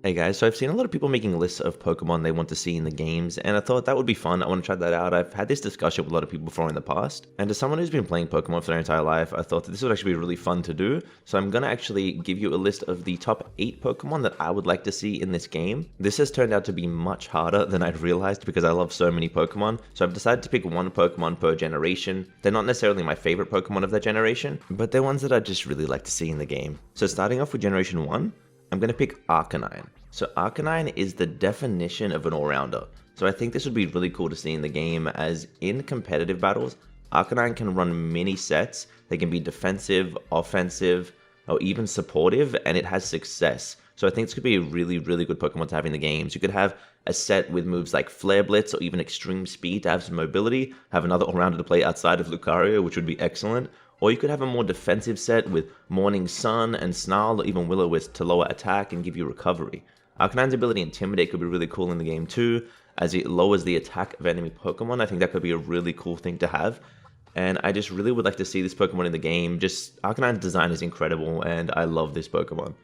Hey guys, so I've seen a lot of people making lists of Pokemon they want to see in the games, and I thought that would be fun. I want to try that out. I've had this discussion with a lot of people before in the past, and as someone who's been playing Pokemon for their entire life, I thought that this would actually be really fun to do. So I'm going to actually give you a list of the top 8 Pokemon that I would like to see in this game. This has turned out to be much harder than I'd realized because I love so many Pokemon, so I've decided to pick one Pokemon per generation. They're not necessarily my favorite Pokemon of that generation, but they're ones that I'd just really like to see in the game. So starting off with Generation 1, I'm going to pick Arcanine. So Arcanine is the definition of an all-rounder. So I think this would be really cool to see in the game, as in competitive battles, Arcanine can run many sets. They can be defensive, offensive, or even supportive, and it has success. So I think this could be a really, really good Pokemon to have in the games. You could have a set with moves like Flare Blitz or even Extreme Speed to have some mobility, have another all-rounder to play outside of Lucario, which would be excellent. Or you could have a more defensive set with Morning Sun and Snarl or even Will-O-Wisp to lower attack and give you recovery. Arcanine's ability Intimidate could be really cool in the game too, as it lowers the attack of enemy Pokemon. I think that could be a really cool thing to have. And I just really would like to see this Pokemon in the game. Just Arcanine's design is incredible and I love this Pokemon.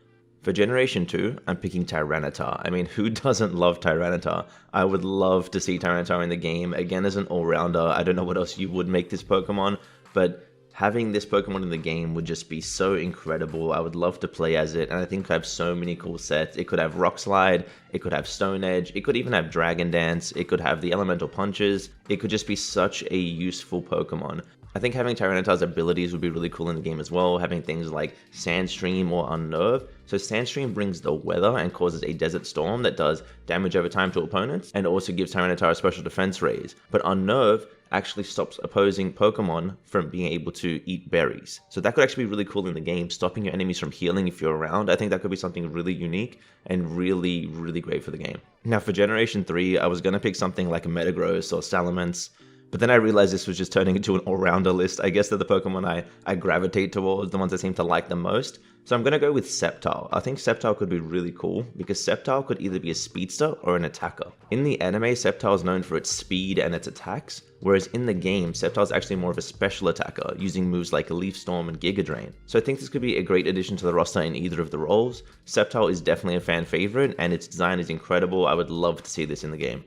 For Generation 2, I'm picking Tyranitar. I mean, who doesn't love Tyranitar? I would love to see Tyranitar in the game, again as an all-rounder. I don't know what else you would make this Pokemon, but having this Pokemon in the game would just be so incredible. I would love to play as it, and I think I have so many cool sets. It could have Rock Slide, it could have Stone Edge, it could even have Dragon Dance, it could have the Elemental Punches. It could just be such a useful Pokemon. I think having Tyranitar's abilities would be really cool in the game as well, having things like Sandstream or Unnerve. So Sandstream brings the weather and causes a Desert Storm that does damage over time to opponents, and also gives Tyranitar a special defense raise. But Unnerve actually stops opposing Pokemon from being able to eat berries. So that could actually be really cool in the game, stopping your enemies from healing if you're around. I think that could be something really unique and really, really great for the game. Now for Generation 3, I was going to pick something like a Metagross or Salamence, but then I realized this was just turning into an all-rounder list. I guess they're the Pokemon I gravitate towards, the ones I seem to like the most. So I'm going to go with Sceptile. I think Sceptile could be really cool, because Sceptile could either be a speedster or an attacker. In the anime, Sceptile is known for its speed and its attacks, whereas in the game, Sceptile is actually more of a special attacker, using moves like Leaf Storm and Giga Drain. So I think this could be a great addition to the roster in either of the roles. Sceptile is definitely a fan favorite, and its design is incredible. I would love to see this in the game.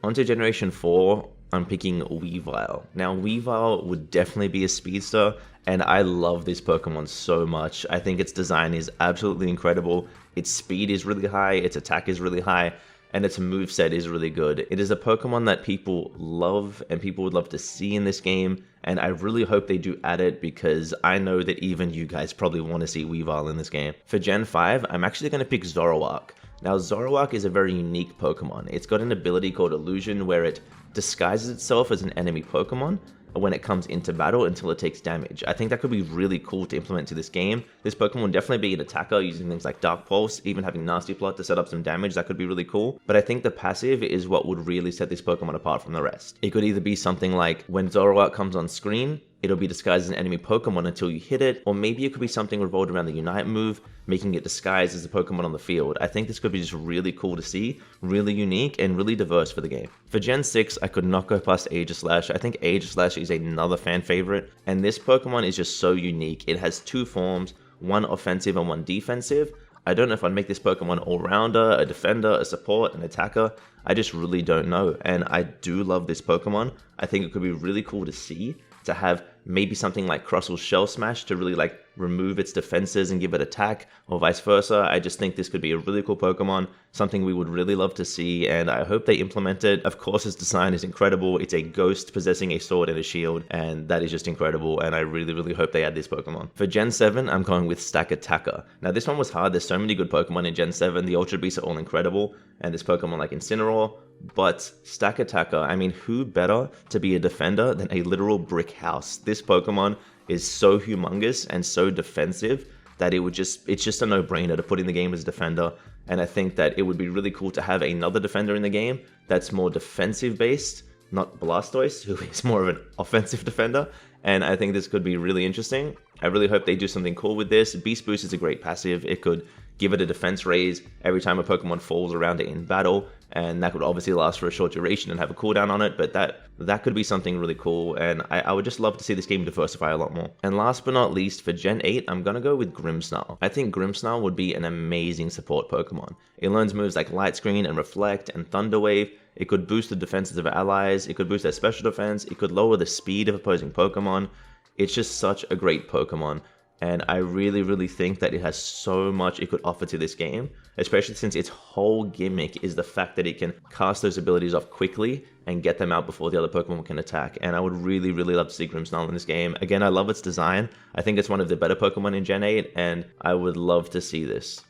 On to Generation 4, I'm picking Weavile. Now, Weavile would definitely be a speedster, and I love this Pokemon so much. I think its design is absolutely incredible. Its speed is really high, its attack is really high, and its moveset is really good. It is a Pokemon that people love and people would love to see in this game, and I really hope they do add it, because I know that even you guys probably want to see Weavile in this game. For Gen 5, I'm actually going to pick Zoroark. Now, Zoroark is a very unique Pokemon. It's got an ability called Illusion, where it disguises itself as an enemy Pokemon when it comes into battle until it takes damage. I think that could be really cool to implement to this game. This Pokemon would definitely be an attacker, using things like Dark Pulse, even having Nasty Plot to set up some damage. That could be really cool. But I think the passive is what would really set this Pokemon apart from the rest. It could either be something like when Zoroark comes on screen, it'll be disguised as an enemy Pokemon until you hit it, or maybe it could be something revolved around the Unite move, making it disguised as a Pokemon on the field. I think this could be just really cool to see, really unique, and really diverse for the game. For Gen 6, I could not go past Agelash. I think Agelash is another fan favorite, and this Pokemon is just so unique. It has 2 forms, one offensive and one defensive. I don't know if I'd make this Pokemon all-rounder, a defender, a support, an attacker. I just really don't know, and I do love this Pokemon. I think it could be really cool to see, to have maybe something like Crustle Shell Smash to really like remove its defenses and give it attack, or vice versa. I just think this could be a really cool Pokemon, something we would really love to see, and I hope they implement it. Of course, its design is incredible. It's a ghost possessing a sword and a shield, and that is just incredible, and I really, really hope they add this Pokemon. For Gen 7, I'm going with Stakataka. Now, this one was hard. There's so many good Pokemon in Gen 7. The Ultra Beasts are all incredible, and this Pokemon like Incineroar. But Stakataka, I mean, who better to be a defender than a literal brick house? This Pokemon is so humongous and so defensive that it's just a no-brainer to put in the game as a defender. And I think that it would be really cool to have another defender in the game that's more defensive based, not Blastoise, who is more of an offensive defender. And I think this could be really interesting. I really hope they do something cool with this. Beast Boost is a great passive. It could give it a defense raise every time a Pokemon falls around it in battle, and that could obviously last for a short duration and have a cooldown on it, but that could be something really cool, and I would just love to see this game diversify a lot more. And last but not least, for Gen 8, I'm gonna go with Grimmsnarl. I think Grimmsnarl would be an amazing support Pokemon. It learns moves like Light Screen and Reflect and Thunder Wave. It could boost the defenses of allies, it could boost their special defense, it could lower the speed of opposing Pokemon. It's just such a great Pokemon. And I really think that it has so much it could offer to this game, especially since its whole gimmick is the fact that it can cast those abilities off quickly and get them out before the other Pokemon can attack. And I would really love to see Grimmsnarl in this game. Again, I love its design. I think it's one of the better Pokemon in Gen 8, and I would love to see this.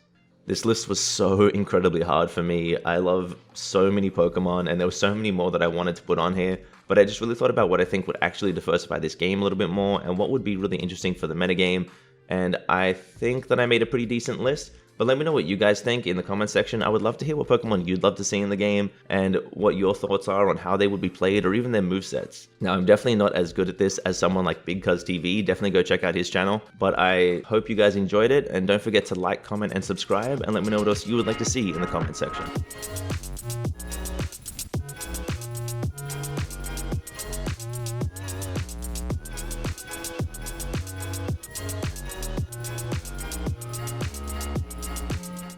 This list was so incredibly hard for me. I love so many Pokemon, and there were so many more that I wanted to put on here, but I just really thought about what I think would actually diversify this game a little bit more, and what would be really interesting for the metagame, and I think that I made a pretty decent list. But let me know what you guys think in the comment section. I would love to hear what Pokemon you'd love to see in the game, and what your thoughts are on how they would be played, or even their movesets. Now, I'm definitely not as good at this as someone like Big Cuz TV. Definitely go check out his channel. But I hope you guys enjoyed it, and don't forget to like, comment, and subscribe, and let me know what else you would like to see in the comment section.